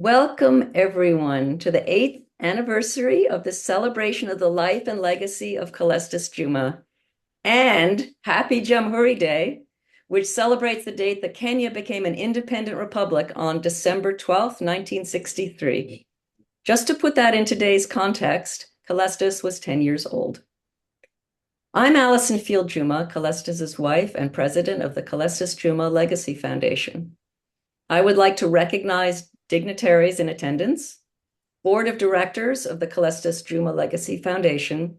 Welcome, everyone, to the 8th anniversary of the celebration of the life and legacy of Calestous Juma, and Happy Jamhuri Day, which celebrates the date that Kenya became an independent republic on December 12th, 1963. Just to put that in today's context, Calestous was 10 years old. I'm Alison Field Juma, Calestous' wife and president of the Calestous Juma Legacy Foundation. I would like to recognize dignitaries in attendance, Board of Directors of the Calestous Juma Legacy Foundation,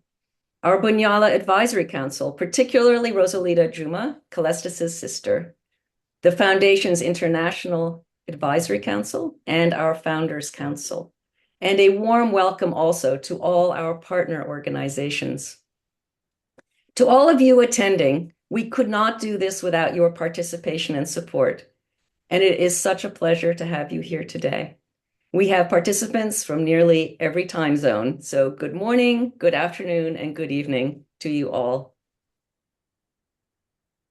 our Bunyala Advisory Council, particularly Rosalita Juma, Calestous' sister, the Foundation's International Advisory Council, and our Founders Council, and a warm welcome also to all our partner organizations. To all of you attending, we could not do this without your participation and support, and it is such a pleasure to have you here today. We have participants from nearly every time zone, so good morning, good afternoon, and good evening to you all.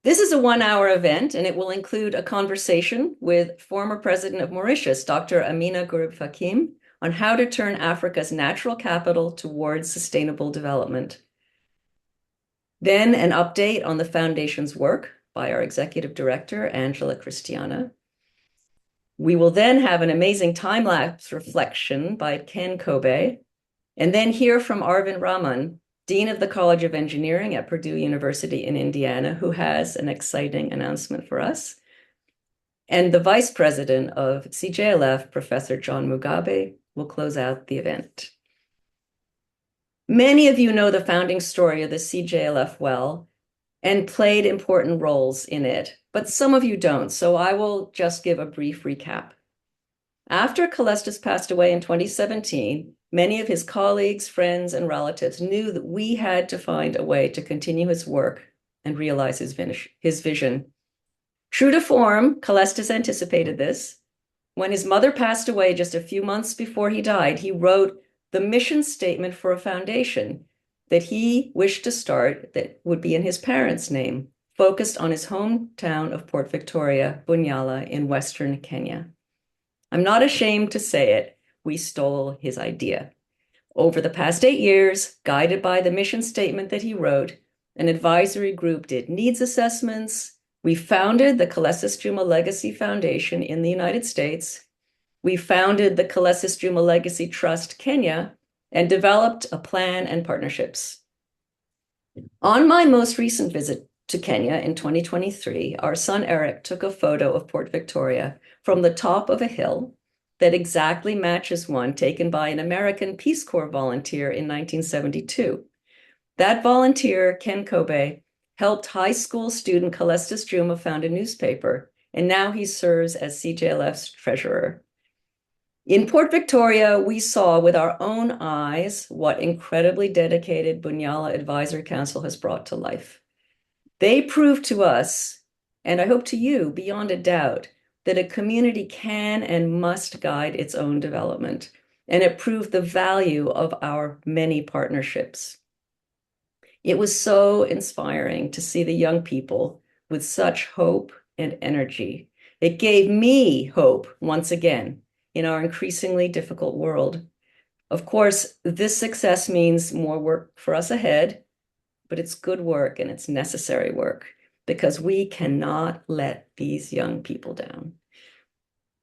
This is a one-hour event, and it will include a conversation with former President of Mauritius, Dr. Ameenah Gurib-Fakim, on how to turn Africa's natural capital towards sustainable development. Then an update on the Foundation's work by our Executive Director, Angela Christiana. We will then have an amazing time-lapse reflection by Ken Kobe, and then hear from Arvind Raman, Dean of the College of Engineering at Purdue University in Indiana, who has an exciting announcement for us, and the Vice President of CJLF, Professor John Mugabe, will close out the event. Many of you know the founding story of the CJLF well and played important roles in it, but some of you don't, so I will just give a brief recap. After Calestous passed away in 2017, many of his colleagues, friends, and relatives knew that we had to find a way to continue his work and realize his vision. True to form, Calestous anticipated this. When his mother passed away just a few months before he died, he wrote the mission statement for a foundation that he wished to start that would be in his parents' name, focused on his hometown of Port Victoria, Bunyala, in Western Kenya. I'm not ashamed to say it, we stole his idea. Over the past 8 years, guided by the mission statement that he wrote, an advisory group did needs assessments. We founded the Calestous Juma Legacy Foundation in the United States. We founded the Calestous Juma Legacy Trust Kenya and developed a plan and partnerships. On my most recent visit to Kenya in 2023, our son Eric took a photo of Port Victoria from the top of a hill that exactly matches one taken by an American Peace Corps volunteer in 1972. That volunteer, Ken Kobe, helped high school student Calestous Juma found a newspaper, and now he serves as CJLF's treasurer. In Port Victoria, we saw with our own eyes what incredibly dedicated Bunyala Advisory Council has brought to life. They proved to us, and I hope to you, beyond a doubt, that a community can and must guide its own development, and it proved the value of our many partnerships. It was so inspiring to see the young people with such hope and energy. It gave me hope once again in our increasingly difficult world. Of course, this success means more work for us ahead, but it's good work and it's necessary work because we cannot let these young people down.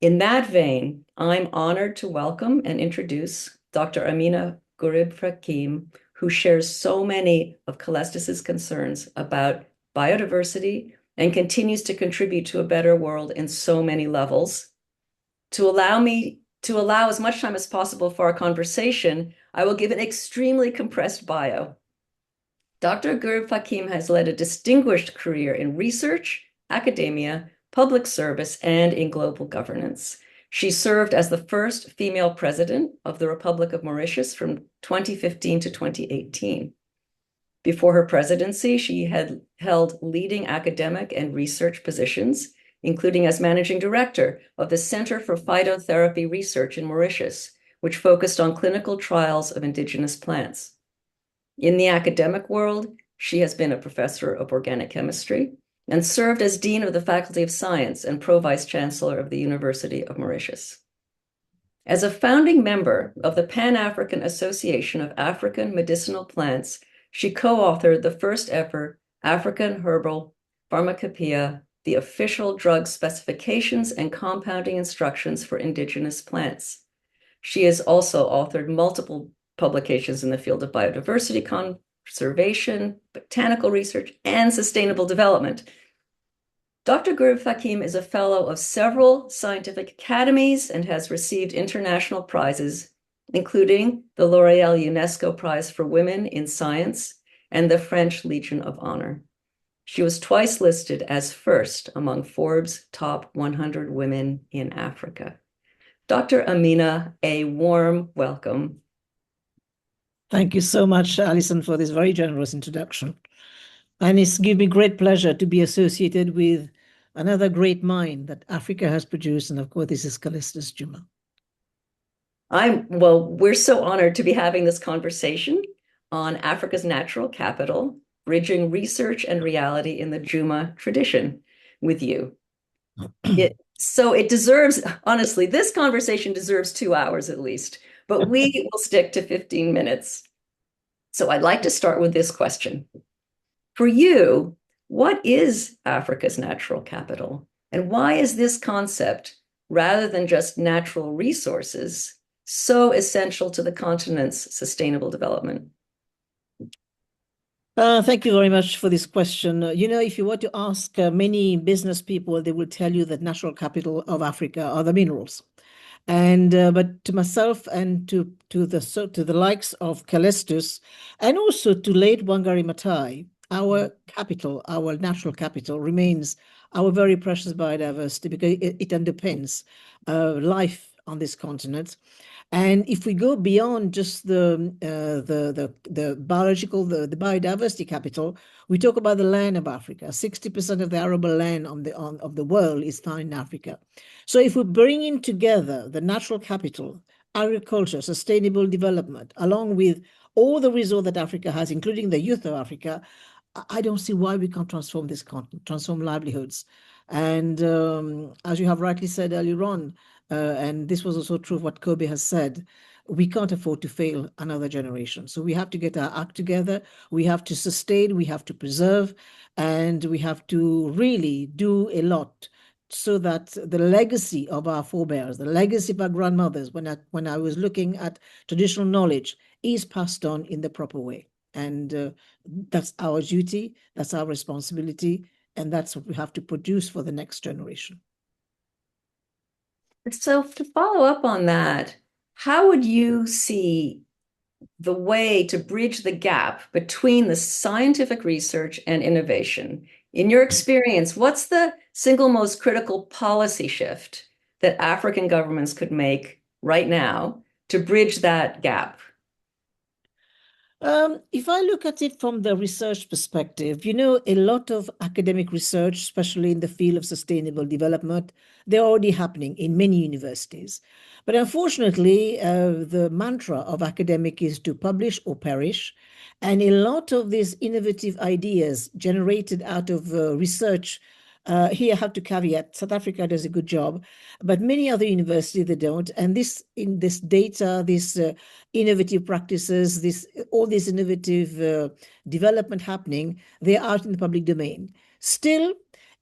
In that vein, I'm honored to welcome and introduce Dr. Ameenah Gurib-Fakim, who shares so many of Calestous' concerns about biodiversity and continues to contribute to a better world in so many levels. To allow as much time as possible for our conversation, I will give an extremely compressed bio. Dr. Gurib-Fakim has led a distinguished career in research, academia, public service, and in global governance. She served as the first female president of the Republic of Mauritius from 2015 to 2018. Before her presidency, she had held leading academic and research positions, including as managing director of the Center for Phytotherapy Research in Mauritius, which focused on clinical trials of indigenous plants. In the academic world, she has been a professor of organic chemistry and served as Dean of the Faculty of Science and Pro-Vice Chancellor of the University of Mauritius. As a founding member of the Pan-African Association of African Medicinal Plants, she co-authored the first ever African Herbal Pharmacopoeia, the official drug specifications and compounding instructions for indigenous plants. She has also authored multiple publications in the field of biodiversity conservation, botanical research, and sustainable development. Dr. Gurib-Fakim is a fellow of several scientific academies and has received international prizes, including the L'Oréal UNESCO Prize for Women in Science and the French Legion of Honor. She was twice listed as first among Forbes' top 100 women in Africa. Dr. Ameenah, a warm welcome. Thank you so much, Alison, for this very generous introduction. And it's given me great pleasure to be associated with another great mind that Africa has produced. And of course, this is Calestous Juma. We're so honored to be having this conversation on Africa's natural capital, bridging research and reality in the Juma tradition with you. So it deserves, honestly, this conversation deserves 2 hours at least, but we will stick to 15 minutes. So I'd like to start with this question. For you, what is Africa's natural capital? And why is this concept, rather than just natural resources, so essential to the continent's sustainable development? Thank you very much for this question. If you were to ask many business people, they will tell you that natural capital of Africa are the minerals. But to myself and to the likes of Calestous, and also to late Wangari Maathai, our capital, our natural capital, remains our very precious biodiversity because it underpins life on this continent. And if we go beyond just the biological, the biodiversity capital, we talk about the land of Africa. 60% of the arable land of the world is found in Africa. So if we bring in together the natural capital, agriculture, sustainable development, along with all the resource that Africa has, including the youth of Africa, I don't see why we can't transform this continent, transform livelihoods. And as you have rightly said earlier on, and this was also true of what Kobe has said, we can't afford to fail another generation. So we have to get our act together. We have to sustain, we have to preserve, and we have to really do a lot so that the legacy of our forebears, the legacy of our grandmothers, when I was looking at traditional knowledge, is passed on in the proper way. And that's our duty, that's our responsibility, and that's what we have to produce for the next generation. So to follow up on that, how would you see the way to bridge the gap between the scientific research and innovation? In your experience, what's the single most critical policy shift that African governments could make right now to bridge that gap? If I look at it from the research perspective, a lot of academic research, especially in the field of sustainable development, they're already happening in many universities. But unfortunately, the mantra of academic is to publish or perish. And a lot of these innovative ideas generated out of research, here I have to caveat, South Africa does a good job, but many other universities, they don't. And this data, this innovative practices, all this innovative development happening, they're out in the public domain. Still,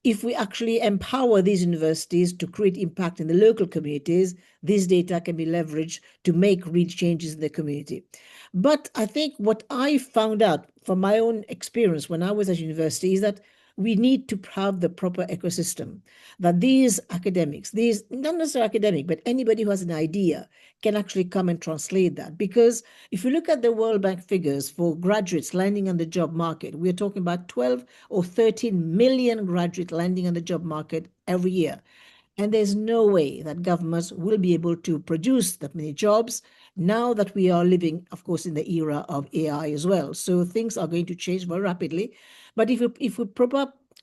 if we actually empower these universities to create impact in the local communities, this data can be leveraged to make real changes in the community. But I think what I found out from my own experience when I was at university is that we need to have the proper ecosystem, that these academics, these not necessarily academic, but anybody who has an idea can actually come and translate that. Because if you look at the World Bank figures for graduates landing on the job market, we're talking about 12 or 13 million graduates landing on the job market every year. And there's no way that governments will be able to produce that many jobs now that we are living, of course, in the era of AI as well. So things are going to change very rapidly. But if we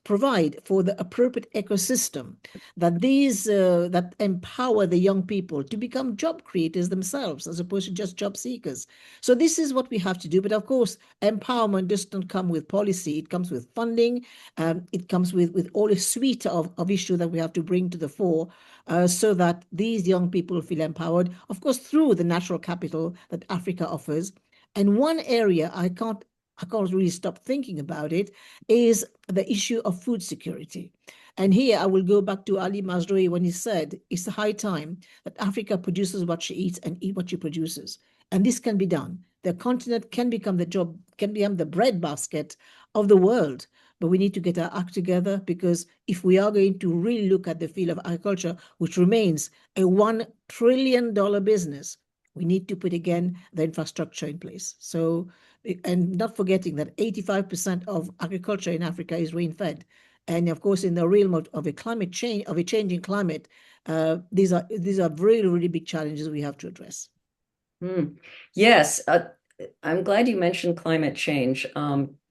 provide for the appropriate ecosystem that empower the young people to become job creators themselves as opposed to just job seekers. So this is what we have to do. But of course, empowerment doesn't come with policy. It comes with funding. It comes with all a suite of issues that we have to bring to the fore so that these young people feel empowered, of course, through the natural capital that Africa offers. And one area I can't really stop thinking about it, is the issue of food security. And here I will go back to Ali Masrui when he said, it's high time that Africa produces what she eats and eat what she produces. And this can be done. The continent can become the breadbasket of the world. But we need to get our act together, because if we are going to really look at the field of agriculture, which remains a $1 trillion business, we need to put again the infrastructure in place. So, and not forgetting that 85% of agriculture in Africa is rain-fed. And of course, in the realm of a climate change, of a changing climate, these are really, really big challenges we have to address. Yes, I'm glad you mentioned climate change.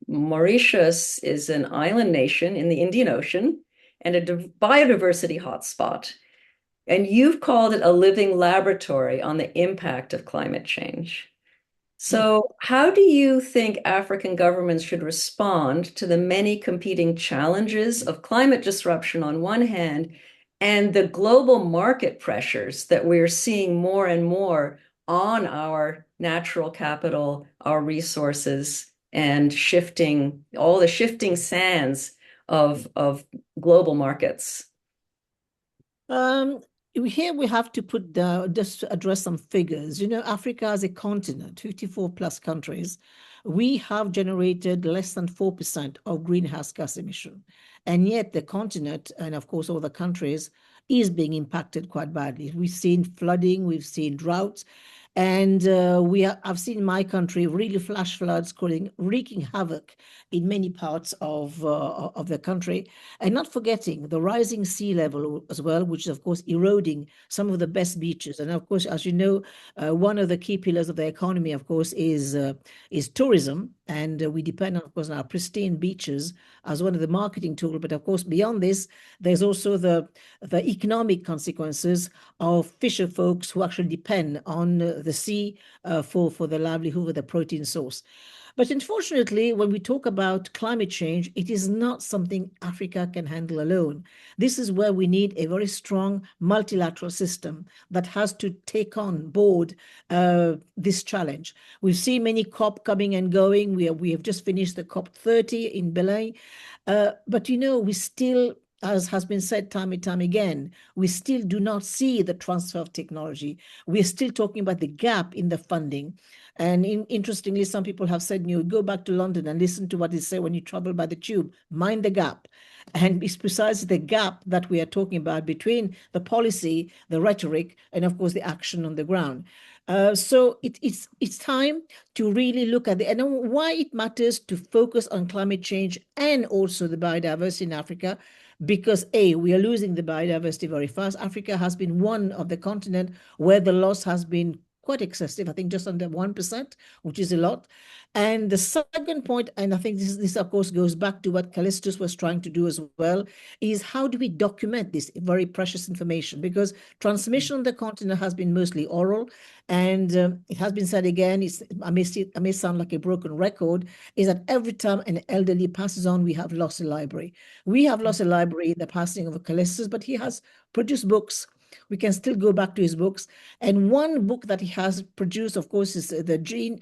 Mauritius is an island nation in the Indian Ocean and a biodiversity hotspot. And you've called it a living laboratory on the impact of climate change. So, how do you think African governments should respond to the many competing challenges of climate disruption on one hand and the global market pressures that we're seeing more and more on our natural capital, our resources, and all the shifting sands of global markets? Um, Here we have to just to address some figures. Africa as a continent, 54 plus countries, we have generated less than 4% of greenhouse gas emission. And yet the continent, and of course all the countries, is being impacted quite badly. We've seen flooding, we've seen droughts, and I've seen my country really flash floods wreaking havoc in many parts of the country, and not forgetting the rising sea level as well, which is of course eroding some of the best beaches. And of course, as you know, one of the key pillars of the economy, of course, is tourism, and we depend, of course, on our pristine beaches as one of the marketing tools. But of course, beyond this, there's also the economic consequences of fisher folks who actually depend on the sea for the livelihood, the protein source. But unfortunately, when we talk about climate change, it is not something Africa can handle alone. This is where we need a very strong multilateral system that has to take on board this challenge. We've seen many COP coming and going. We have just finished the COP 30 in Belém. But we still, as has been said time and time again, we still do not see the transfer of technology. We're still talking about the gap in the funding. And interestingly, some people have said, go back to London and listen to what they say when you travel by the tube, mind the gap. And it's precisely the gap that we are talking about between the policy, the rhetoric, and of course, the action on the ground. So it's time to really look at and why it matters to focus on climate change and also the biodiversity in Africa. Because we are losing the biodiversity very fast. Africa has been one of the continent where the loss has been quite excessive. I think just under 1%, which is a lot. And the second point, and I think this of course goes back to what Calestous was trying to do as well, is how do we document this very precious information? Because transmission on the continent has been mostly oral, and it has been said again, I may sound like a broken record, is that every time an elderly passes on, we have lost a library. We have lost a library in the passing of Calestous, but he has produced books. We can still go back to his books. And one book that he has produced, of course, is the Gene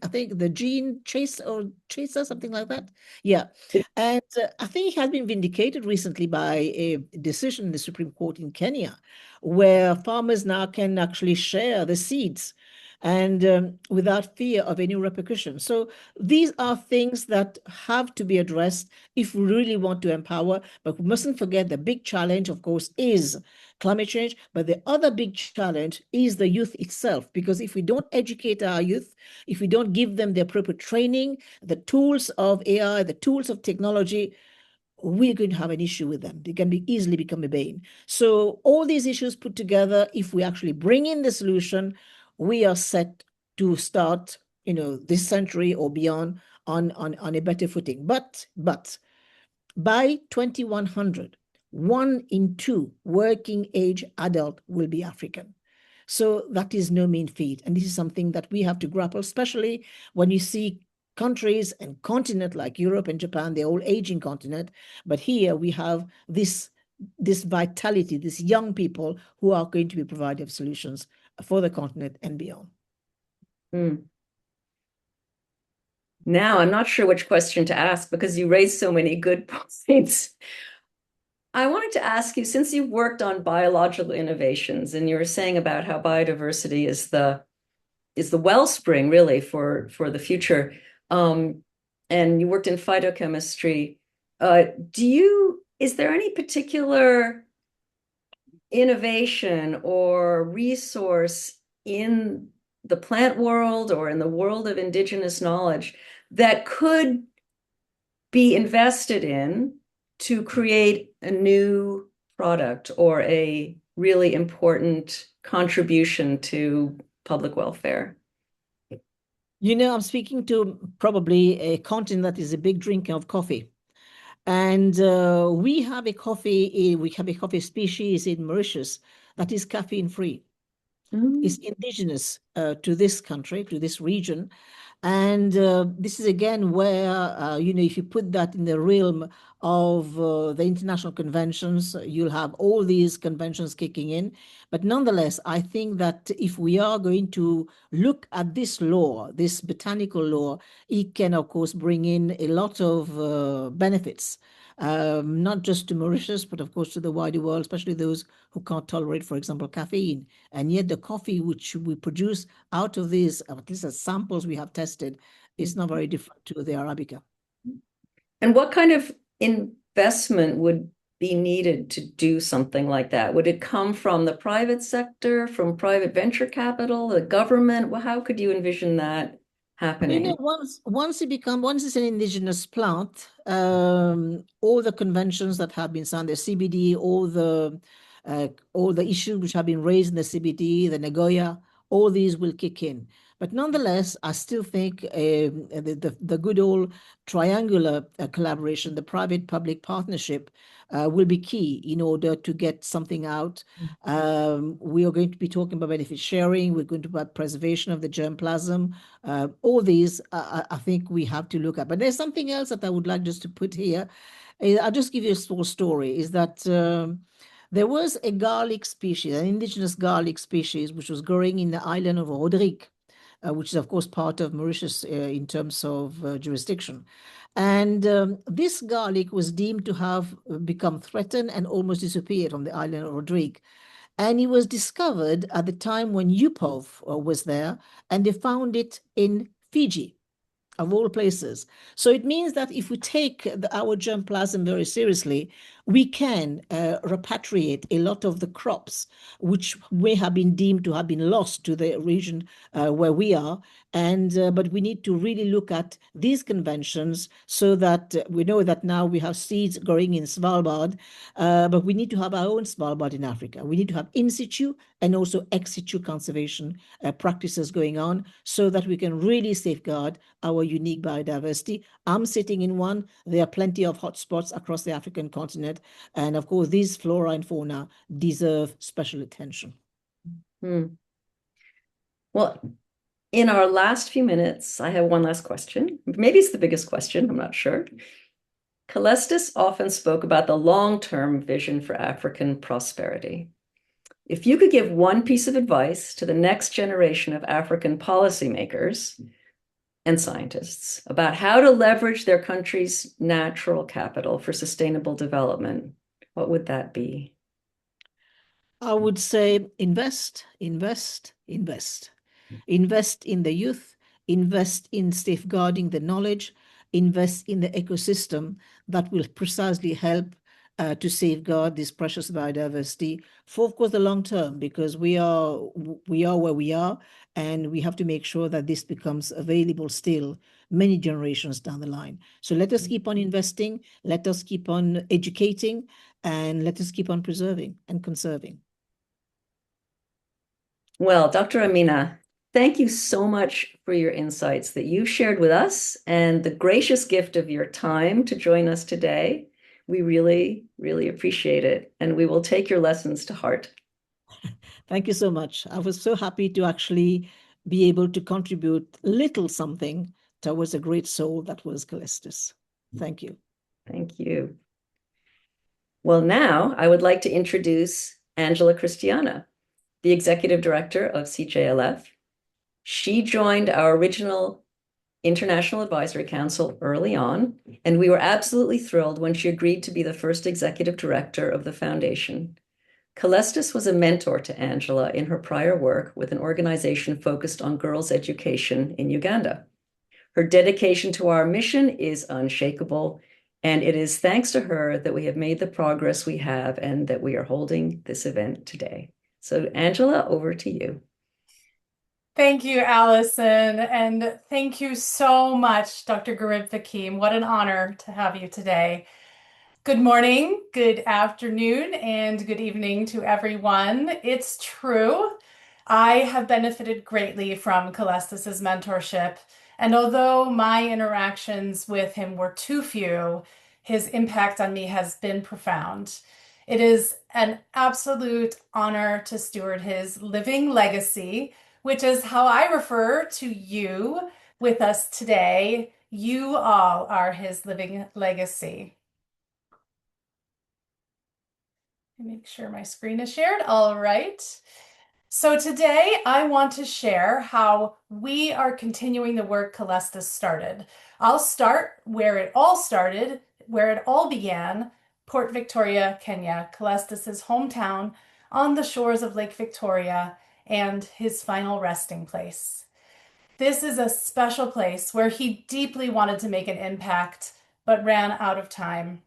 Chaser, something like that. Yeah. And I think he has been vindicated recently by a decision in the Supreme Court in Kenya, where farmers now can actually share the seeds and without fear of any repercussion. So these are things that have to be addressed if we really want to empower. But we mustn't forget the big challenge, of course, is climate change. But the other big challenge is the youth itself, because if we don't educate our youth, if we don't give them the appropriate training, the tools of AI, the tools of technology, we're going to have an issue with them. They can easily become a bane. So all these issues put together, if we actually bring in the solution, we are set to start, this century or beyond on a better footing. But By 2100, 1 in 2 working age adult will be African. So that is no mean feat. And this is something that we have to grapple, especially when you see countries and continent like Europe and Japan, they're all aging continent. But here we have this vitality, these young people who are going to be providing solutions for the continent and beyond. Hmm. Now, I'm not sure which question to ask because you raised so many good points. I wanted to ask you, since you've worked on biological innovations and you were saying about how biodiversity is the wellspring really for the future, and you worked in phytochemistry, is there any particular innovation or resource in the plant world or in the world of indigenous knowledge that could be invested in to create a new product or a really important contribution to public welfare? You know, I'm speaking to probably a continent that is a big drinker of coffee. And we have a coffee species in Mauritius that is caffeine free. It's Mm. indigenous to this country, to this region. And this is again where, if you put that in the realm of the international conventions, you'll have all these conventions kicking in. But nonetheless, I think that if we are going to look at this law, this botanical law, it can, of course, bring in a lot of benefits. Not just to Mauritius, but of course to the wider world, especially those who can't tolerate, for example, caffeine. And yet the coffee which we produce out of these, at least as samples we have tested, is not very different to the Arabica. And what kind of investment would be needed to do something like that? Would it come from the private sector, from private venture capital, the government? Well, how could you envision that You know, happening? once it's an indigenous plant, all the conventions that have been signed, the CBD, all the issues which have been raised in the CBD, the Nagoya, all these will kick in. But nonetheless, I still think the good old triangular collaboration, the private-public partnership, will be key in order to get something out. We are going to be talking about benefit sharing. We're going to about preservation of the germplasm. All these, I think we have to look at. But there's something else that I would like just to put here. I'll just give you a small story. Is that there was a garlic species, an indigenous garlic species, which was growing in the island of Rodrigue, which is, of course, part of Mauritius in terms of jurisdiction. And this garlic was deemed to have become threatened and almost disappeared on the island of Rodrigue. And it was discovered at the time when UPOV was there, and they found it in Fiji, of all places. So it means that if we take our germplasm very seriously, we can repatriate a lot of the crops which may have been deemed to have been lost to the region where we are. And but we need to really look at these conventions so that we know that now we have seeds growing in Svalbard, but we need to have our own Svalbard in Africa. We need to have in situ and also ex situ conservation practices going on so that we can really safeguard our unique biodiversity. I'm sitting in one. There are plenty of hotspots across the African continent. And of course, these flora and fauna deserve special attention. Hmm. Well, in our last few minutes, I have one last question. Maybe it's the biggest question, I'm not sure. Calestous often spoke about the long-term vision for African prosperity. If you could give one piece of advice to the next generation of African policymakers and scientists about how to leverage their country's natural capital for sustainable development, what would that be? I would say invest, invest, invest. Invest in the youth, invest in safeguarding the knowledge, invest in the ecosystem that will precisely help to safeguard this precious biodiversity for, of course, the long term, because we are where we are, and we have to make sure that this becomes available still many generations down the line. So let us keep on investing, let us keep on educating, and let us keep on preserving and conserving. Well, Dr. Ameenah, thank you so much for your insights that you shared with us and the gracious gift of your time to join us today. We really, really appreciate it, and we will take your lessons to heart. Thank you so much. I was so happy to actually be able to contribute little something towards a great soul that was Calestous. Thank you. Thank you. Well, now I would like to introduce Angela Christiana, the executive director of CJLF. She joined our original International Advisory Council early on, and we were absolutely thrilled when she agreed to be the first executive director of the foundation. Calestous was a mentor to Angela in her prior work with an organization focused on girls' education in Uganda. Her dedication to our mission is unshakable, and it is thanks to her that we have made the progress we have and that we are holding this event today. So, Angela, over to you. Thank you, Allison, and thank you so much, Dr. Gurib-Fakim. What an honor to have you today. Good morning, good afternoon, and good evening to everyone. It's true, I have benefited greatly from Calestous' mentorship, and although my interactions with him were too few, his impact on me has been profound. It is an absolute honor to steward his living legacy, which is how I refer to you with us today. You all are his living legacy. Make sure my screen is shared. All right. So today I want to share how we are continuing the work Calestous started. I'll start where it all started, where it all began, Port Victoria, Kenya, Calestous' hometown on the shores of Lake Victoria and his final resting place. This is a special place where he deeply wanted to make an impact, but ran out of time.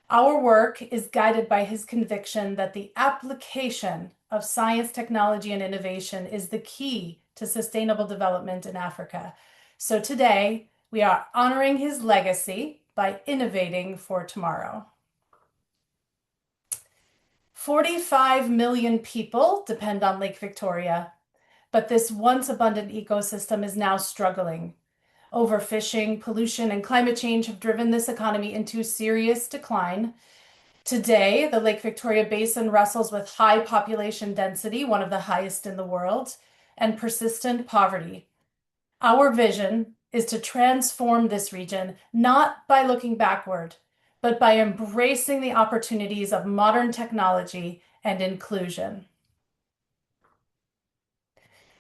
Our work is guided by his conviction that the application of science, technology, and innovation is the key to sustainable development in Africa. So today, we are honoring his legacy by innovating for tomorrow. 45 million people depend on Lake Victoria, but this once abundant ecosystem is now struggling. Overfishing, pollution, and climate change have driven this economy into serious decline. Today, the Lake Victoria Basin wrestles with high population density, one of the highest in the world, and persistent poverty. Our vision is to transform this region, not by looking backward, but by embracing the opportunities of modern technology and inclusion.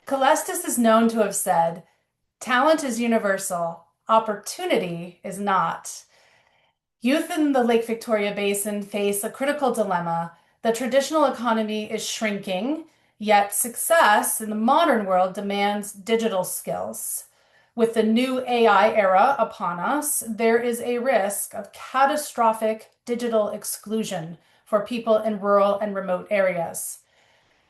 Calestous is known to have said, "Talent is universal, opportunity is not." Youth in the Lake Victoria Basin face a critical dilemma. The traditional economy is shrinking, yet success in the modern world demands digital skills. With the new AI era upon us, there is a risk of catastrophic digital exclusion for people in rural and remote areas.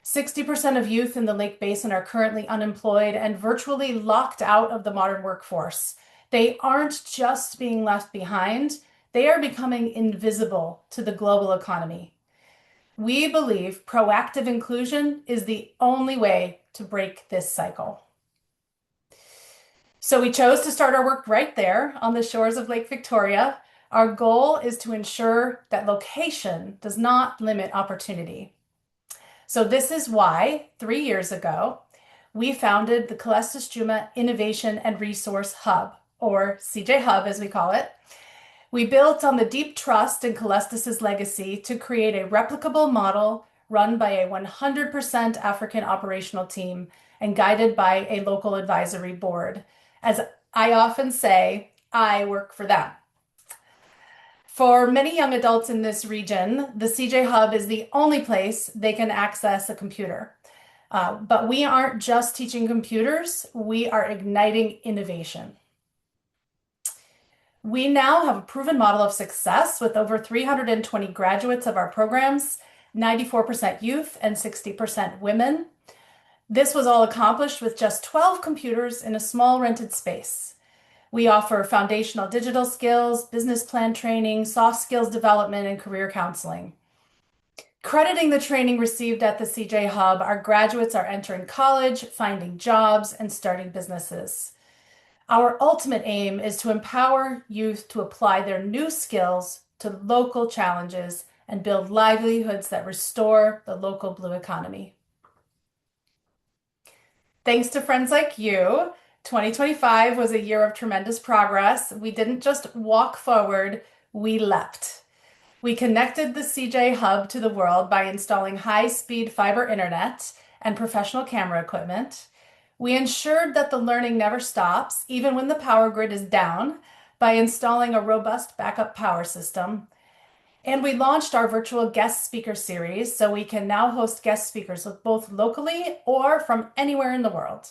60% of youth in the Lake Basin are currently unemployed and virtually locked out of the modern workforce. They aren't just being left behind, they are becoming invisible to the global economy. We believe proactive inclusion is the only way to break this cycle. So we chose to start our work right there on the shores of Lake Victoria. Our goal is to ensure that location does not limit opportunity. So this is why 3 years ago, we founded the Calestous Juma Innovation and Resource Hub, or CJ Hub as we call it. We built on the deep trust in Calestous' legacy to create a replicable model run by a 100% African operational team and guided by a local advisory board. As I often say, I work for them. For many young adults in this region, the CJ Hub is the only place they can access a computer. But we aren't just teaching computers, we are igniting innovation. We now have a proven model of success with over 320 graduates of our programs, 94% youth and 60% women. This was all accomplished with just 12 computers in a small rented space. We offer foundational digital skills, business plan training, soft skills development, and career counseling. Crediting the training received at the CJ Hub, our graduates are entering college, finding jobs, and starting businesses. Our ultimate aim is to empower youth to apply their new skills to local challenges and build livelihoods that restore the local blue economy. Thanks to friends like you, 2025 was a year of tremendous progress. We didn't just walk forward, we leapt. We connected the CJ Hub to the world by installing high-speed fiber internet and professional camera equipment. We ensured that the learning never stops, even when the power grid is down, by installing a robust backup power system. And we launched our virtual guest speaker series, so we can now host guest speakers both locally or from anywhere in the world.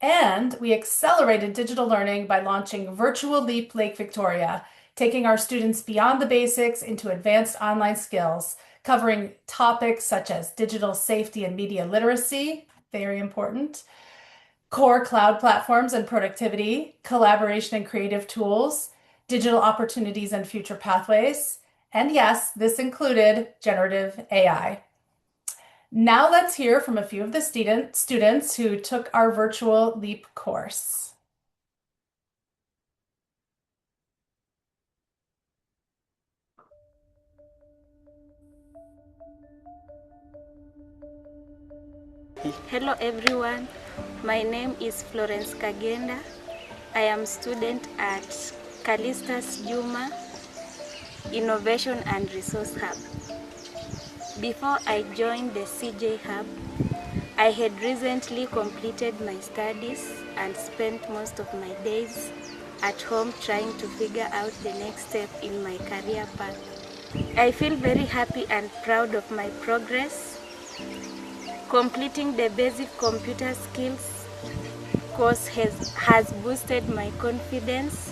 And we accelerated digital learning by launching Virtual Leap Lake Victoria, taking our students beyond the basics into advanced online skills, covering topics such as digital safety and media literacy, very important, core cloud platforms and productivity, collaboration and creative tools, digital opportunities and future pathways, and yes, this included generative AI. Now let's hear from a few of the students who took our virtual LEAP course. Hello everyone, my name is Florence Kagenda. I am student at Calestous Juma, Innovation and Resource Hub. Before I joined the CJ Hub, I had recently completed my studies and spent most of my days at home trying to figure out the next step in my career path. I feel very happy and proud of my progress. Completing the basic computer skills course has boosted my confidence.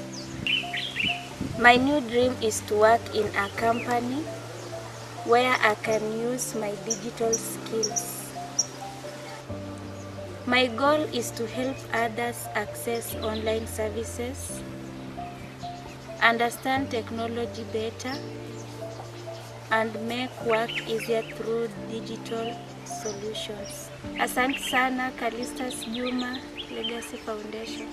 My new dream is to work in a company where I can use my digital skills. My goal is to help others access online services, understand technology better, and make work easier through digital solutions. Asante sana, Calestous Juma Legacy Foundation.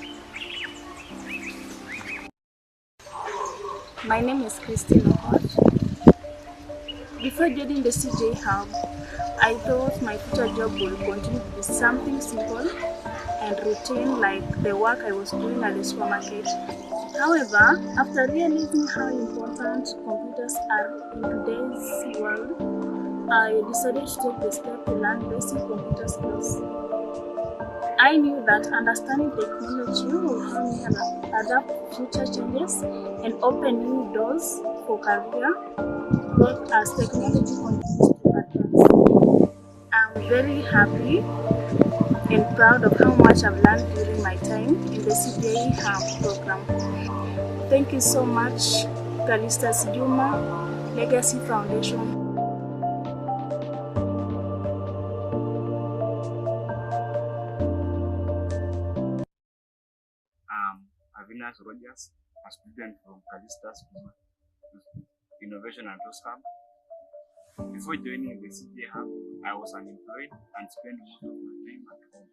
My name is Christine Ohot. Before joining the CJ Hub, I thought my future job would continue to be something simple and routine like the work I was doing at the supermarket. However, after realizing how important computers are in today's world, I decided to take the step to learn basic computer skills. I knew that understanding technology will help me adapt to future changes and open new doors for career growth as technology continues to advance. I'm very happy and proud of how much I've learned during my time in the CPA Hub program. Thank you so much, Calestous Juma Legacy Foundation. Ameenah Gurib-Fakim, a student from Calestous Juma, Innovation and Resource Hub. Before joining the CPA Hub, I was unemployed and spent most of my time at home.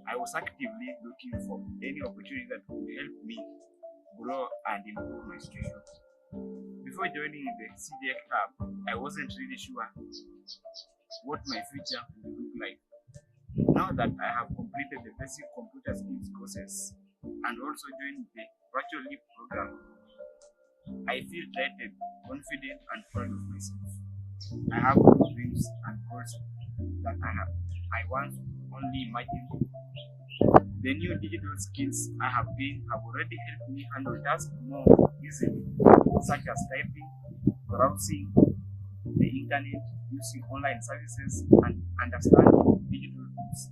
I was actively looking for any opportunity that would help me grow and improve my situation. Before joining the CPA Hub, I wasn't really sure what my future would look like. Now that I have completed the basic computer skills courses and also joined the virtual leap program, I feel delighted, confident, and proud of myself. I have dreams and goals that I once only imagined. The new digital skills I have gained have already helped me handle tasks more easily, such as typing, browsing the internet, using online services, and understanding digital tools.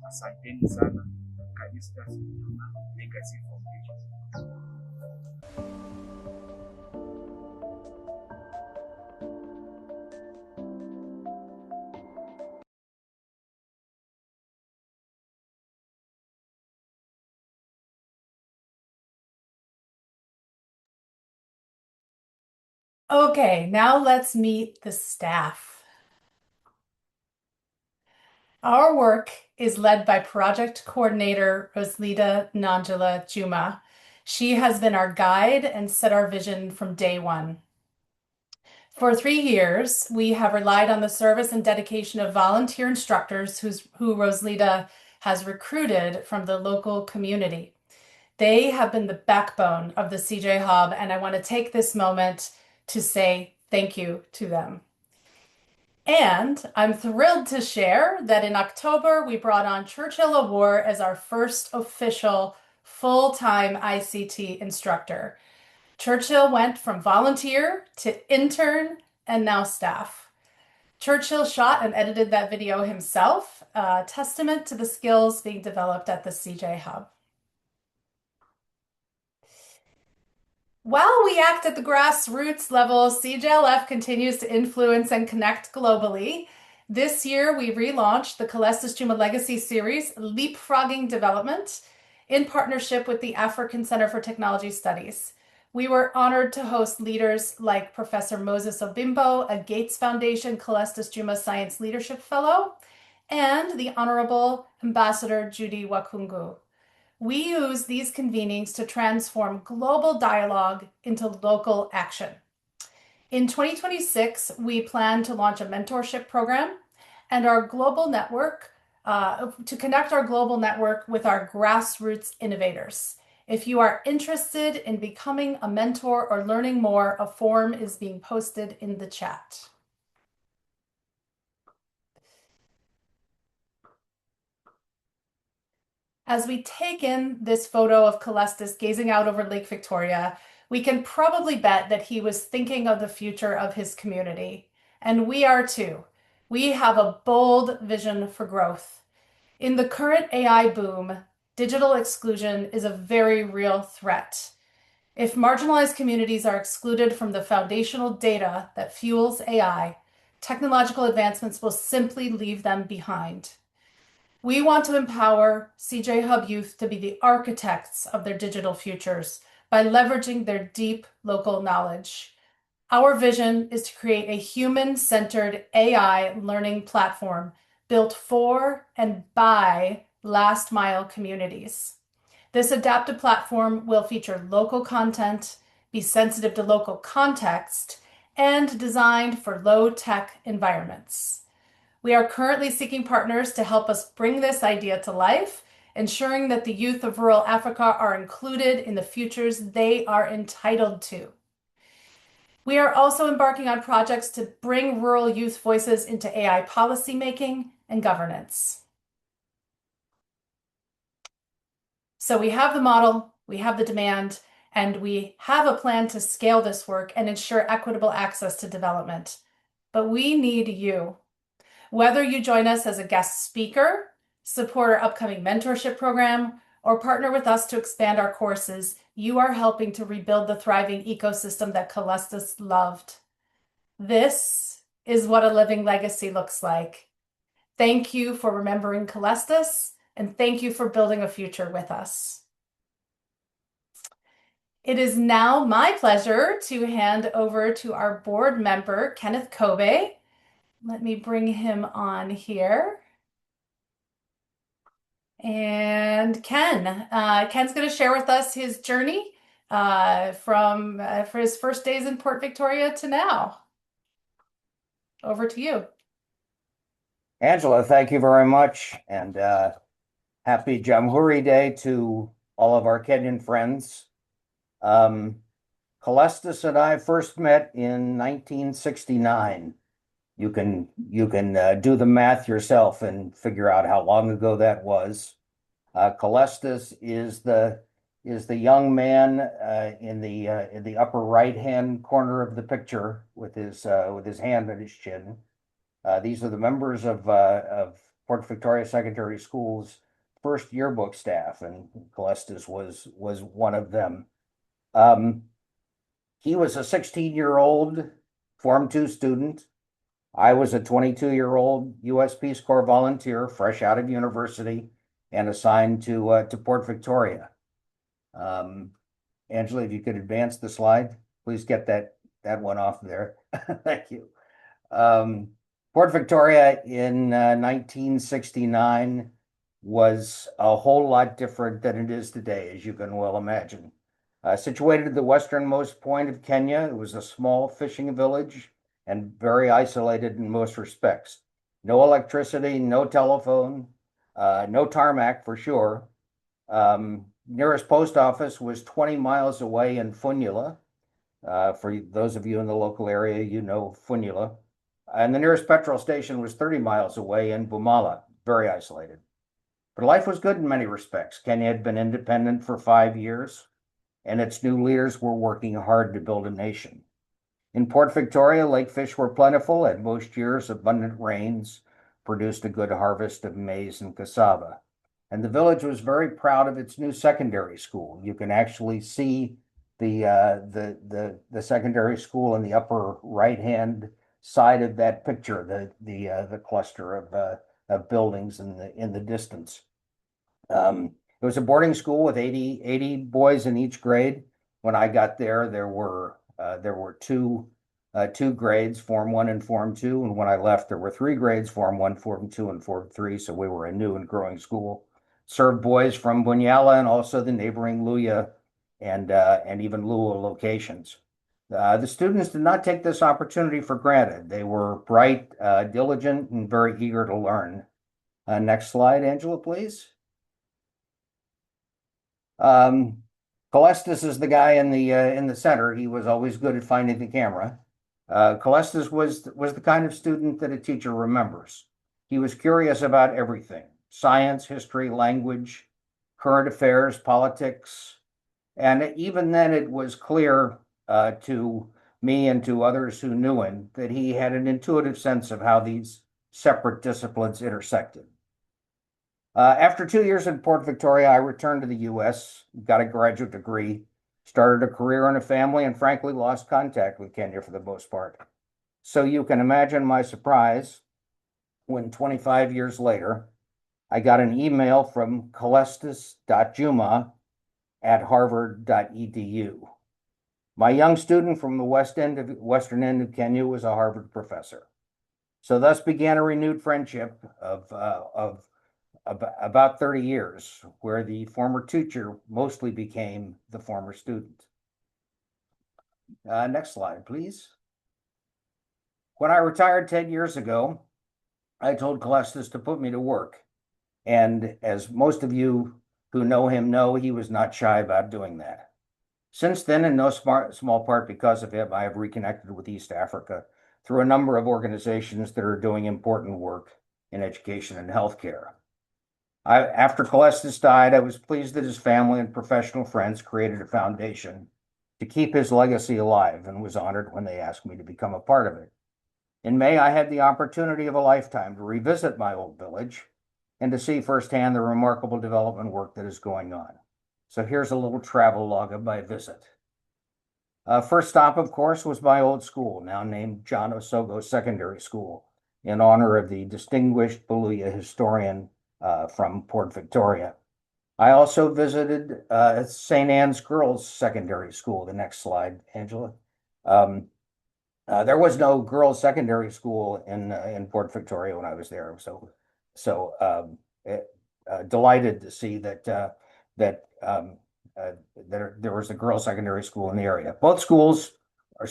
Asanteni sana, Calestous Juma Legacy Foundation. Okay, now let's meet the staff. Our work is led by Project Coordinator Roslita Nanjala Juma. She has been our guide and set our vision from day one. For 3 years, we have relied on the service and dedication of volunteer instructors who Rosalita has recruited from the local community. They have been the backbone of the CJ Hub, and I want to take this moment to say thank you to them. And I'm thrilled to share that in October, we brought on Churchill Award as our first official full-time ICT instructor. Churchill went from volunteer to intern and now staff. Churchill shot and edited that video himself, a testament to the skills being developed at the CJ Hub. While we act at the grassroots level, CJLF continues to influence and connect globally. This year, we relaunched the Calestous Juma Legacy Series, Leapfrogging Development, in partnership with the African Center for Technology Studies. We were honored to host leaders like Professor Moses Obimbo, a Gates Foundation Calestous Juma Science Leadership Fellow, and the Honorable Ambassador Judy Wakungu. We use these convenings to transform global dialogue into local action. In 2026, we plan to launch a mentorship program and our global network to connect our global network with our grassroots innovators. If you are interested in becoming a mentor or learning more, a form is being posted in the chat. As we take in this photo of Calestous gazing out over Lake Victoria, we can probably bet that he was thinking of the future of his community. And we are too. We have a bold vision for growth. In the current AI boom, digital exclusion is a very real threat. If marginalized communities are excluded from the foundational data that fuels AI, technological advancements will simply leave them behind. We want to empower CJ Hub youth to be the architects of their digital futures by leveraging their deep local knowledge. Our vision is to create a human-centered AI learning platform built for and by last-mile communities. This adaptive platform will feature local content, be sensitive to local context, and designed for low-tech environments. We are currently seeking partners to help us bring this idea to life, ensuring that the youth of rural Africa are included in the futures they are entitled to. We are also embarking on projects to bring rural youth voices into AI policymaking and governance. So we have the model, we have the demand, and we have a plan to scale this work and ensure equitable access to development. But we need you. Whether you join us as a guest speaker, support our upcoming mentorship program, or partner with us to expand our courses, you are helping to rebuild the thriving ecosystem that Calestous loved. This is what a living legacy looks like. Thank you for remembering Calestous, and thank you for building a future with us. It is now my pleasure to hand over to our board member, Kenneth Kobe. Let me bring him on here. And Ken's going to share with us his journey for his first days in Port Victoria to now. Over to you. Angela, thank you very much. And happy Jamhuri Day to all of our Kenyan friends. Calestous and I first met in 1969. You can do the math yourself and figure out how long ago that was. Calestous is the young man in the upper right-hand corner of the picture with his hand on his chin. These are the members of Port Victoria Secondary School's first yearbook staff, and Calestous was one of them. He was a 16-year-old Form 2 student. I was a 22-year-old U.S. Peace Corps volunteer, fresh out of university, and assigned to Port Victoria. Angela, if you could advance the slide, please get that one off there. Thank you. Port Victoria in 1969 was a whole lot different than it is today, as you can well imagine. Situated at the westernmost point of Kenya, it was a small fishing village and very isolated in most respects. No electricity, no telephone, no tarmac for sure. Nearest post office was 20 miles away in Funula. For those of you in the local area, you know Funula. And the nearest petrol station was 30 miles away in Bumala, very isolated. But life was good in many respects. Kenya had been independent for 5 years, and its new leaders were working hard to build a nation. In Port Victoria, lake fish were plentiful, and most years abundant rains produced a good harvest of maize and cassava. And the village was very proud of its new secondary school. You can actually see the secondary school in the upper right-hand side of that picture, the cluster of buildings in the distance. It was a boarding school with 80 boys in each grade. When I got there, there were two grades, Form 1 and Form 2. And when I left, there were 3 grades, Form 1, Form 2, and Form 3. So we were a new and growing school. Served boys from Bunyala and also the neighboring Luya and even Lua locations. The students did not take this opportunity for granted. They were bright, diligent, and very eager to learn. Next slide, Angela, please. Calestous is the guy in the center. He was always good at finding the camera. Calestous was the kind of student that a teacher remembers. He was curious about everything: science, history, language, current affairs, politics. And even then, it was clear to me and to others who knew him that he had an intuitive sense of how these separate disciplines intersected. After 2 years in Port Victoria, I returned to the US, got a graduate degree, started a career and a family, and frankly lost contact with Kenya for the most part. So you can imagine my surprise when 25 years later, I got an email from Calestous.Juma at harvard.edu. My young student from the western end of Kenya was a Harvard professor. So thus began a renewed friendship of about 30 years, where the former teacher mostly became the former student. Next slide, please. When I retired 10 years ago, I told Calestous to put me to work. And as most of you who know him know, he was not shy about doing that. Since then, in no small part because of him, I have reconnected with East Africa through a number of organizations that are doing important work in education and healthcare. After Calestous died, I was pleased that his family and professional friends created a foundation to keep his legacy alive, and was honored when they asked me to become a part of it. In May, I had the opportunity of a lifetime to revisit my old village and to see firsthand the remarkable development work that is going on. So here's a little travel log of my visit. First stop, of course, was my old school, now named John Osogo Secondary School, in honor of the distinguished Buluya historian from Port Victoria. I also visited St. Anne's Girls Secondary School. The next slide, Angela. There was no girls' secondary school in Port Victoria when I was there, so delighted to see that there was a girls' secondary school in the area. Both schools are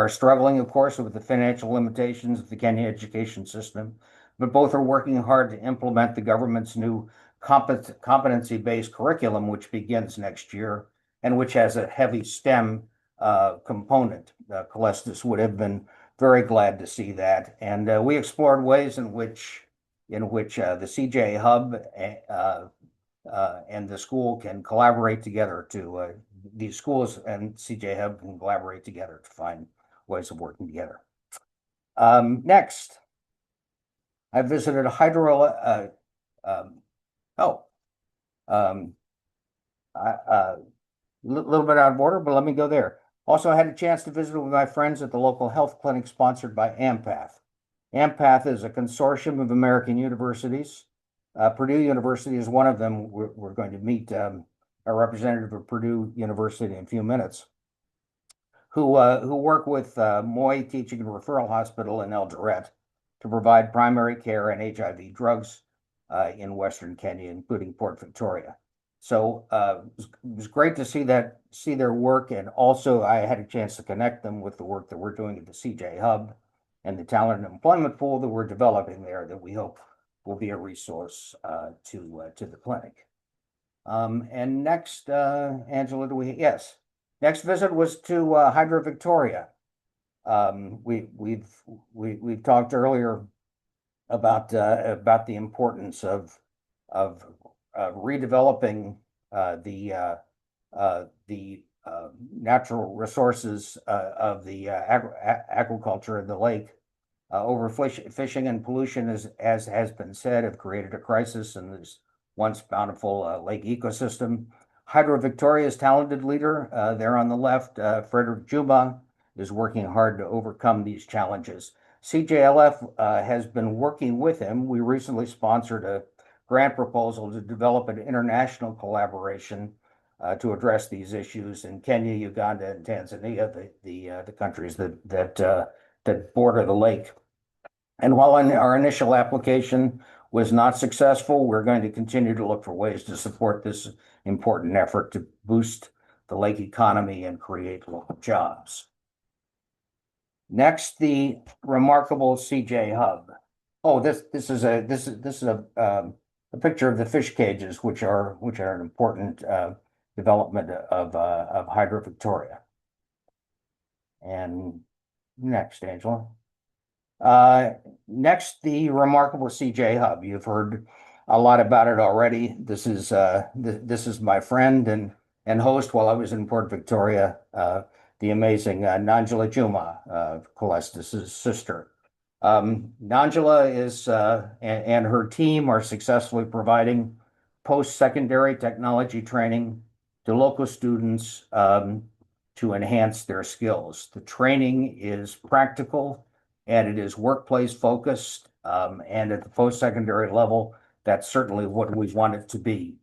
struggling, of course, with the financial limitations of the Kenya education system, but both are working hard to implement the government's new competency-based curriculum, which begins next year and which has a heavy STEM component. Calestous would have been very glad to see that, and we explored ways in which the CJ Hub and the school can collaborate together to these schools and CJ Hub can collaborate together to find ways of working together. Next, I visited a little bit out of order, but let me go there. Also, I had a chance to visit with my friends at the local health clinic sponsored by AMPATH. AMPATH is a consortium of American universities. Purdue University is one of them. We're going to meet a representative of Purdue University in a few minutes, who work with Moi Teaching and Referral Hospital in Eldoret to provide primary care and HIV drugs in Western Kenya, including Port Victoria. So it was great to see their work, and also I had a chance to connect them with the work that we're doing at the CJ Hub and the talent and employment pool that we're developing there that we hope will be a resource to the clinic. And next, Angela, yes. Next visit was to Hydro Victoria. We've talked earlier about the importance of redeveloping the natural resources of the agriculture of the lake. Overfishing and pollution, as has been said, have created a crisis in this once bountiful lake ecosystem. Hydro Victoria's talented leader, there on the left, Calestous Juma, is working hard to overcome these challenges. CJLF has been working with him. We recently sponsored a grant proposal to develop an international collaboration to address these issues in Kenya, Uganda, and Tanzania, the countries that border the lake. And while our initial application was not successful, we're going to continue to look for ways to support this important effort to boost the lake economy and create local jobs. Next, the remarkable CJ Hub. Oh, this is a picture of the fish cages, which are an important development of Hydro Victoria. And next, Angela. Next, the remarkable CJ Hub. You've heard a lot about it already. This is my friend and host while I was in Port Victoria, the amazing Nanjala Juma, Calestous' sister. Nanjala is and her team are successfully providing post-secondary technology training to local students to enhance their skills. The training is practical and it is workplace focused, and at the post-secondary level, that's certainly what we want it to be.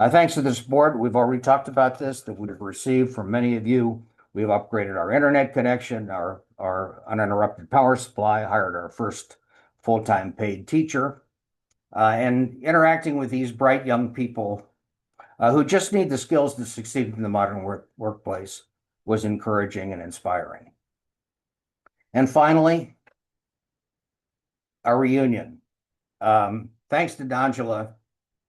Thanks to the support, we've already talked about this, that we've received from many of you. We've upgraded our internet connection, our uninterrupted power supply, hired our first full-time paid teacher, and interacting with these bright young people who just need the skills to succeed in the modern workplace was encouraging and inspiring. And finally, a reunion. Thanks to Nanjala,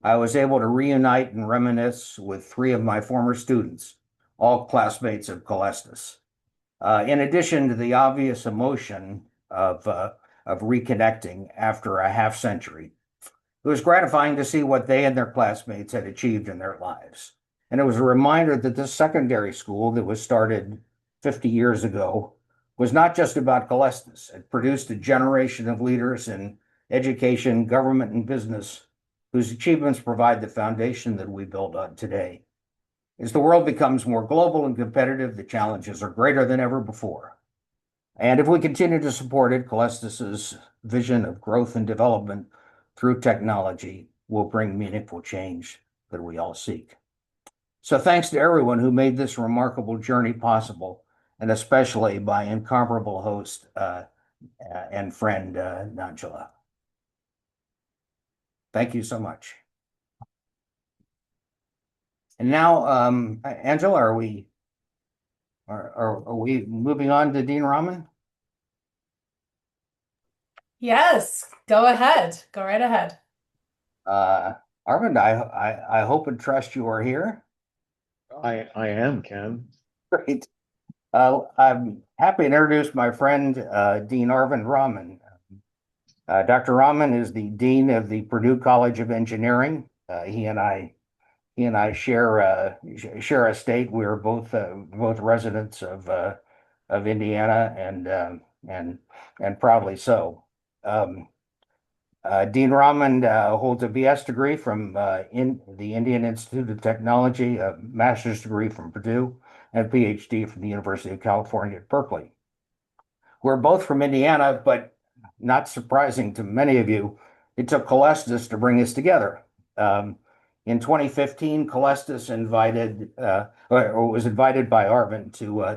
I was able to reunite and reminisce with 3 of my former students, all classmates of Calestous. In addition to the obvious emotion of reconnecting after a half century, it was gratifying to see what they and their classmates had achieved in their lives. And it was a reminder that this secondary school that was started 50 years ago was not just about Calestous. It produced a generation of leaders in education, government, and business whose achievements provide the foundation that we build on today. As the world becomes more global and competitive, the challenges are greater than ever before. And if we continue to support it, Calestous' vision of growth and development through technology will bring meaningful change that we all seek. So thanks to everyone who made this remarkable journey possible, and especially my incomparable host and friend, Nanjala. Thank you so much. And now, Angela, are we moving on to Dean Rahman? Yes, go ahead. Go right ahead. Arvind, I hope and trust you are here. I am, Ken. Great. I'm happy to introduce my friend, Dean Arvind Rahman. Dr. Rahman is the Dean of the Purdue College of Engineering. He and I share a state. We're both residents of Indiana, and proudly so. Dean Rahman holds a BS degree from the Indian Institute of Technology, a master's degree from Purdue, and a PhD from the University of California at Berkeley. We're both from Indiana, but not surprising to many of you, it took Calestous to bring us together. In 2015, Calestous was invited by Arvind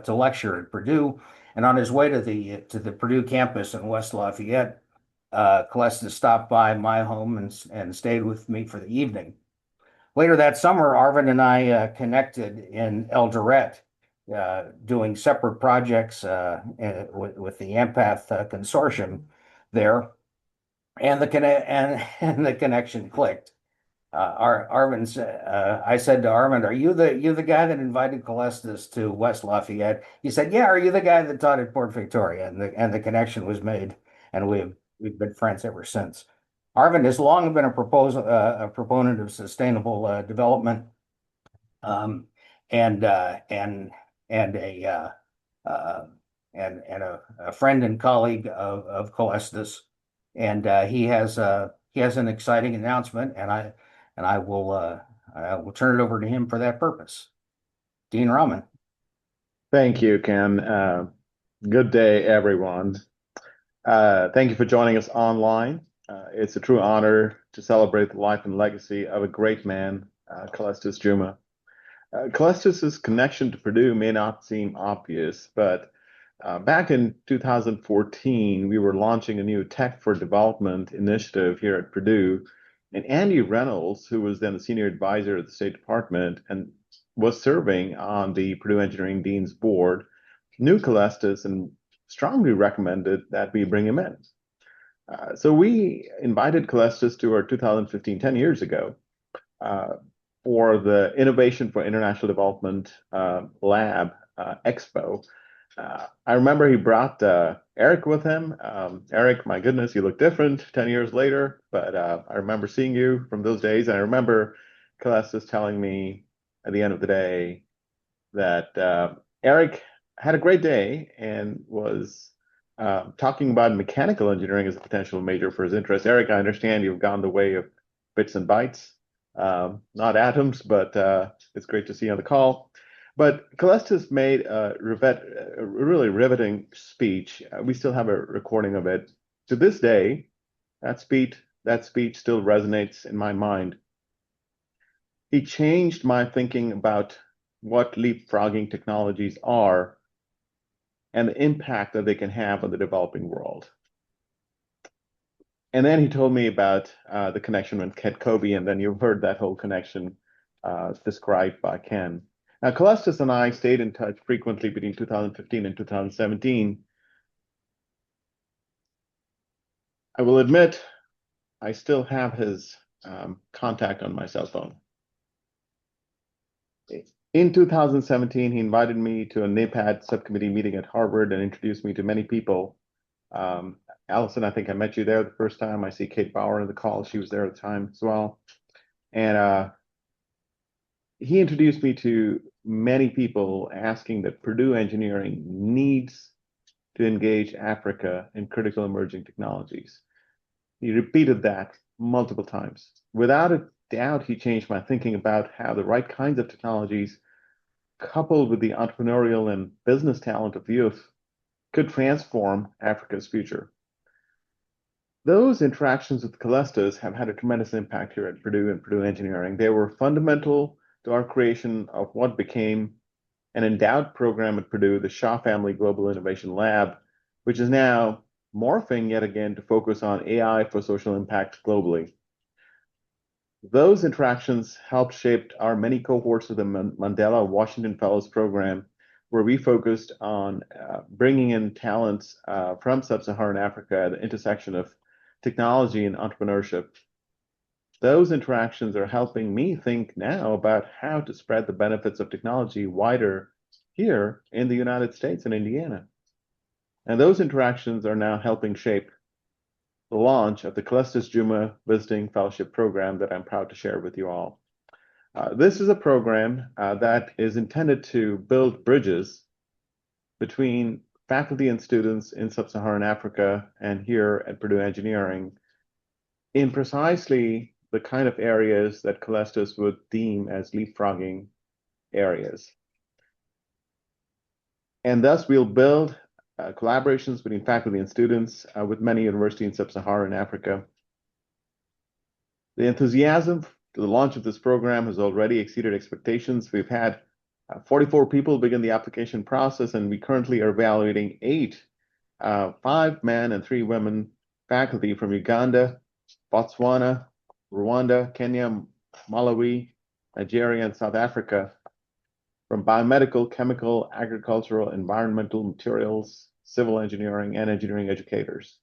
to lecture at Purdue, and on his way to the Purdue campus in West Lafayette, Calestous stopped by my home and stayed with me for the evening. later that summer, Arvind and I connected in Eldoret, doing separate projects with the Empath Consortium there, and the connection clicked. I said to Arvind, "Are you the guy that invited Calestous to West Lafayette?" He said, "Yeah." "Are you the guy that taught at Port Victoria?" And the connection was made, and we've been friends ever since. Arvind has long been a proponent of sustainable development, um, and uh, and and a a friend and colleague of Calestous, and he has an exciting announcement, and I will turn it over to him for that purpose. Dean Rahman. Thank you, Ken. Good day, everyone. Thank you for joining us online. It's a true honor to celebrate the life and legacy of a great man, Calestous Juma. Calestous' connection to Purdue may not seem obvious, but back in 2014, we were launching a new Tech for Development initiative here at Purdue. And Andy Reynolds, who was then the senior advisor at the State Department and was serving on the Purdue Engineering Dean's Board, knew Calestous and strongly recommended that we bring him in. So we invited Calestous to our 2015, 10 years ago, for the Innovation for International Development Lab Expo. I remember he brought Eric with him. Eric, my goodness, you look different 10 years later, but I remember seeing you from those days. And I remember Calestous telling me at the end of the day that Eric had a great day and was talking about mechanical engineering as a potential major for his interest. Eric, I understand you've gone the way of bits and bytes, not atoms, but it's great to see you on the call. But Calestous made a really riveting speech. We still have a recording of it. To this day, that speech still resonates in my mind. He changed my thinking about what leapfrogging technologies are and the impact that they can have on the developing world. And then he told me about the connection with Ken Kobe, and then you've heard that whole connection described by Ken. Now, Calestous and I stayed in touch frequently between 2015 and 2017. I will admit, I still have his contact on my cell phone. In 2017, he invited me to a NAPAD subcommittee meeting at Harvard and introduced me to many people. Allison, I think I met you there the first time. I see Kate Bauer in the call. She was there at the time as well. And he introduced me to many people asking that Purdue Engineering needs to engage Africa in critical emerging technologies. He repeated that multiple times. Without a doubt, he changed my thinking about how the right kinds of technologies, coupled with the entrepreneurial and business talent of youth, could transform Africa's future. Those interactions with Calestous have had a tremendous impact here at Purdue and Purdue Engineering. They were fundamental to our creation of what became an endowed program at Purdue, the Shaw Family Global Innovation Lab, which is now morphing yet again to focus on AI for social impact globally. Those interactions helped shape our many cohorts of the Mandela Washington Fellows Program, where we focused on bringing in talents from sub-Saharan Africa at the intersection of technology and entrepreneurship. Those interactions are helping me think now about how to spread the benefits of technology wider here in the United States and Indiana. And those interactions are now helping shape the launch of the Calestous Juma Visiting Fellowship Program that I'm proud to share with you all. This is a program that is intended to build bridges between faculty and students in sub-Saharan Africa and here at Purdue Engineering in precisely the kind of areas that Calestous would deem as leapfrogging areas. And thus we'll build collaborations between faculty and students with many universities in sub-Saharan Africa. The enthusiasm to the launch of this program has already exceeded expectations. We've had 44 people begin the application process, and we currently are evaluating 5 men and 3 women faculty from Uganda, Botswana, Rwanda, Kenya, Malawi, Nigeria, and South Africa, from biomedical, chemical, agricultural, environmental, materials, civil engineering, and engineering educators.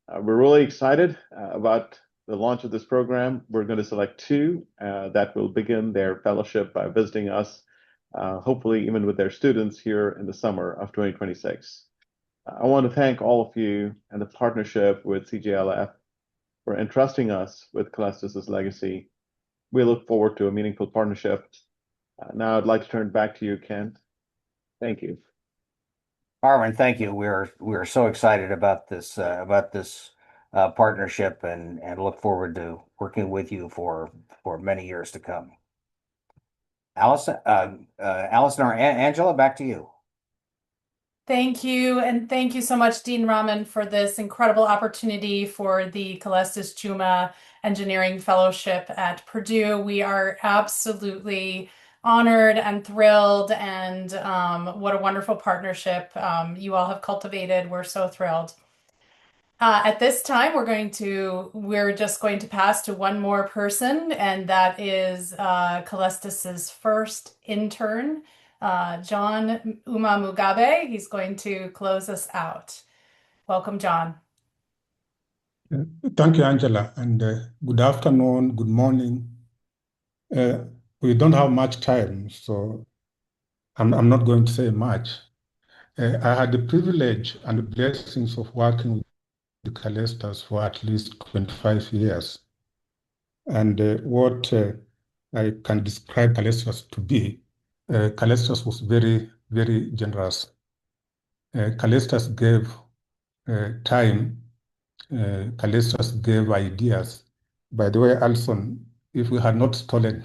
We're really excited about the launch of this program. We're going to select two that will begin their fellowship by visiting us, hopefully even with their students here in the summer of 2026. I want to thank all of you and the partnership with CJLF for entrusting us with Calestous' legacy. We look forward to a meaningful partnership. Now I'd like to turn it back to you, Ken. Thank you. Marvin, thank you. We're so excited about this partnership and look forward to working with you for many years to come. Allison, or Angela, back to you. Thank you. And thank you so much, Dean Rahman, for this incredible opportunity for the Calestous Juma Engineering Fellowship at Purdue. We are absolutely honored and thrilled, and what a wonderful partnership you all have cultivated. We're so thrilled. At this time, we're just going to pass to one more person, and that is Calestous' first intern, John Mugabe. He's going to close us out. Welcome, John. Thank you, Angela, and good afternoon, good morning. We don't have much time, so I'm not going to say much. I had the privilege and the blessings of working with the Calestous for at least 25 years. And what I can describe Calestous to be, Calestous was very, very generous. Calestous gave time. Calestous gave ideas. By the way, Alson, if we had not stolen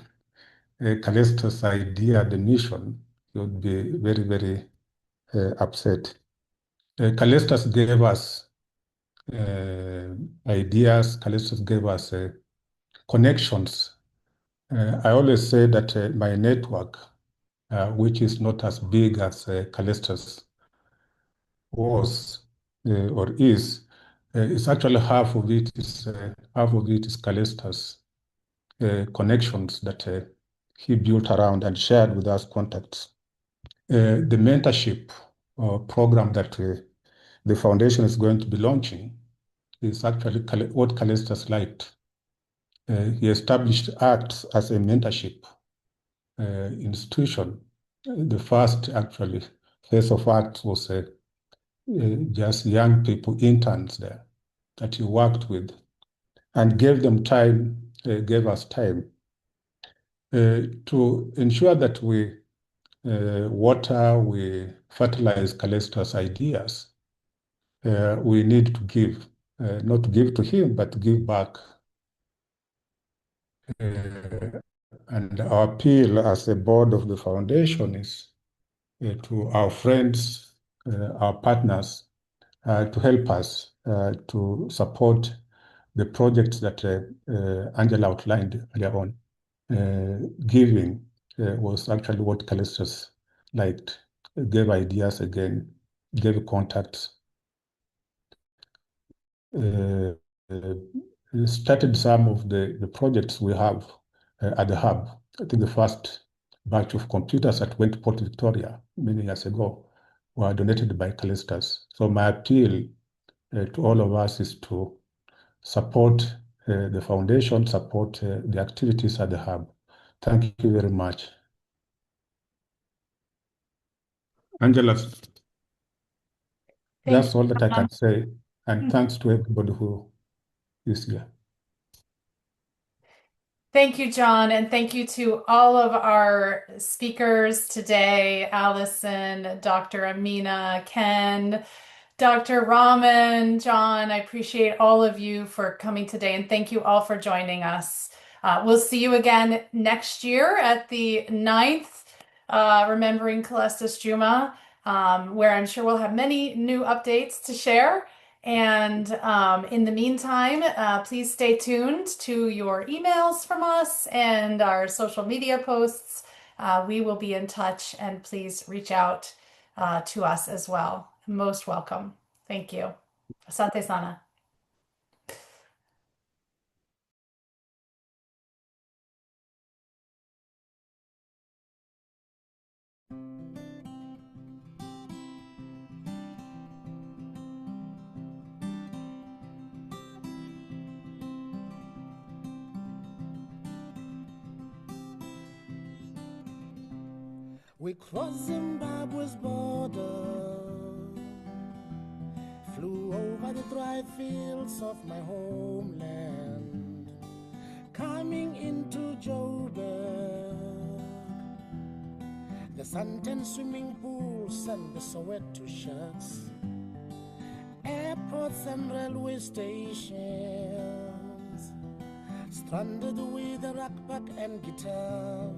Calestous' idea, the mission, he would be very, very upset. Calestous gave us ideas. Calestous gave us connections. I always say that my network, which is not as big as Calestous was or is actually half of it is Calestous connections that he built around and shared with us contacts. The mentorship program that the foundation is going to be launching is actually what Calestous liked. He established ACTS as a mentorship institution. The first actually phase of ACTS was just young people, interns there that he worked with and gave them time, gave us time to ensure that we water, we fertilize Calestous ideas. We need to give, not to give to him, but to give back. And our appeal as a board of the foundation is to our friends, our partners, to help us to support the projects that Angela outlined earlier on. Giving was actually what Calestous liked. Gave ideas again, gave contacts. Started some of the projects we have at the hub. I think the first batch of computers that went to Port Victoria many years ago were donated by Calestous. So my appeal to all of us is to support the foundation, support the activities at the hub. Thank you very much. Angela, that's all that I can say. And thanks to everybody who is here. Thank you, John, and thank you to all of our speakers today, Allison, Dr. Ameenah, Ken, Dr. Rahman, John. I appreciate all of you for coming today, and thank you all for joining us. We'll see you again next year at the 9th, Remembering Calestous Juma, where I'm sure we'll have many new updates to share. And in the meantime, please stay tuned to your emails from us and our social media posts. We will be in touch, and please reach out to us as well. Most welcome. Thank you. Asante sana. We crossed Zimbabwe's border, flew over the dry fields of my homeland, coming into Joburg, the suntan swimming pools and the Soweto shacks, airports and railway stations, stranded with a rucksack and guitar.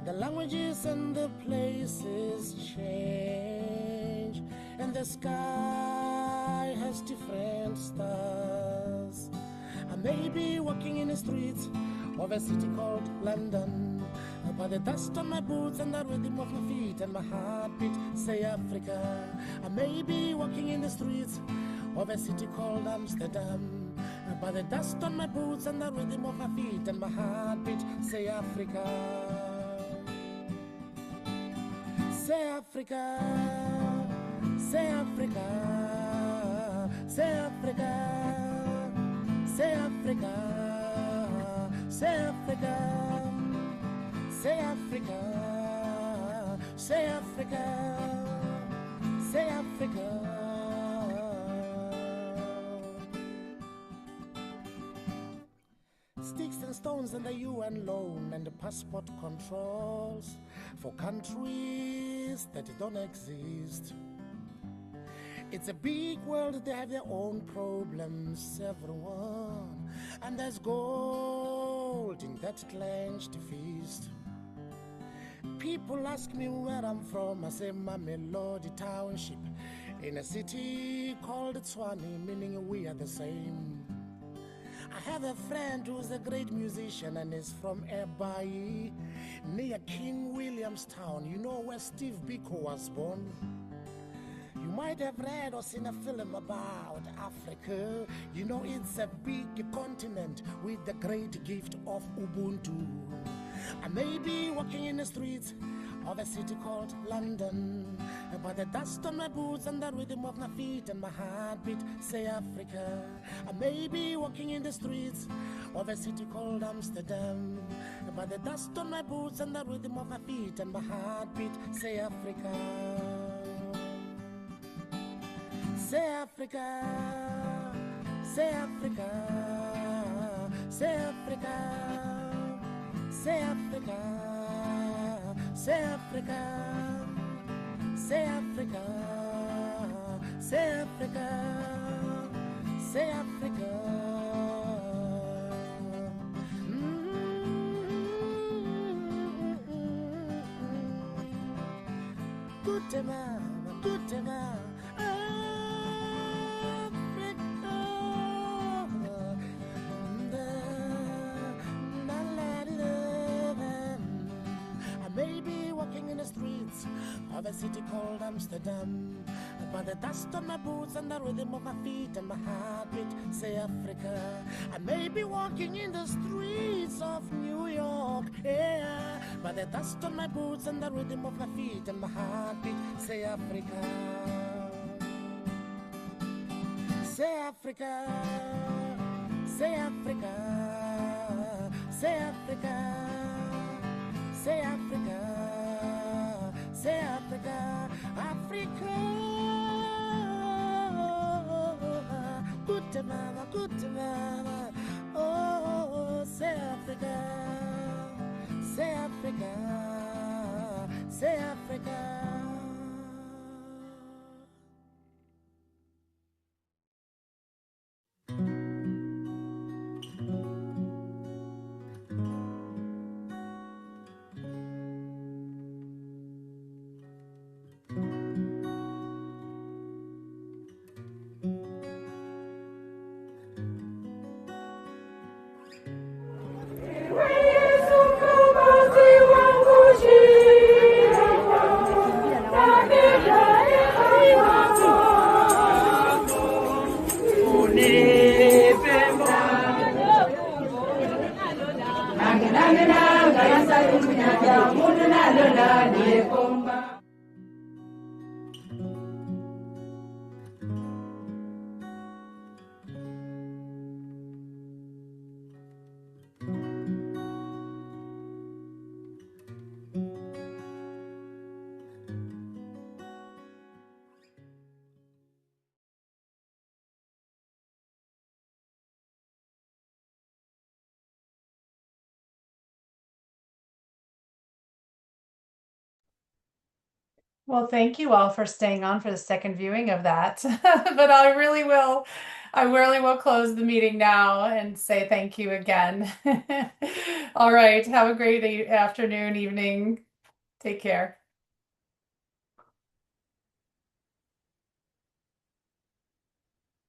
The languages and the places change, and the sky has different stars. I may be walking in the streets of a city called London, but the dust on my boots and the rhythm of my feet and my heartbeat say Africa. I may be walking in the streets of a city called Amsterdam, but the dust on my boots and the rhythm of my feet and my heartbeat say Africa. Say Africa, say Africa, say Africa, say Africa, say Africa, say Africa, say Africa, say Africa. Sticks and stones and the UN loan and the passport controls for countries that don't exist. It's a big world, they have their own problems, everyone, and there's gold in that clenched fist. People ask me where I'm from, I say Mamelodi Township, in a city called Tswane, meaning we are the same. I have a friend who's a great musician and is from Ebai, near King Williamstown, you know where Steve Biko was born. You might have read or seen a film about Africa. You know it's a big continent with the great gift of Ubuntu. I may be walking in the streets of a city called London, but the dust on my boots and the rhythm of my feet and my heartbeat say Africa. I may be walking in the streets of a city called Amsterdam, but the dust on my boots and the rhythm of my feet and my heartbeat say Africa. Say Africa, say Africa, say Africa, say Africa, say Africa, say Africa, say Africa, say Africa. Good man, good man. In the streets of a city called Amsterdam, but the dust on my boots and the rhythm of my feet and my heartbeat say Africa. I may be walking in the streets of New York, yeah, but the dust on my boots and the rhythm of my feet and my heartbeat say Africa. Say Africa, say Africa, say Africa, say Africa. Say Africa, Africa, good mama, oh, say Africa, say Africa, say Africa. Well, thank you all for staying on for the second viewing of that. But I really will close the meeting now and say thank you again. All right. Have a great afternoon, evening. Take care.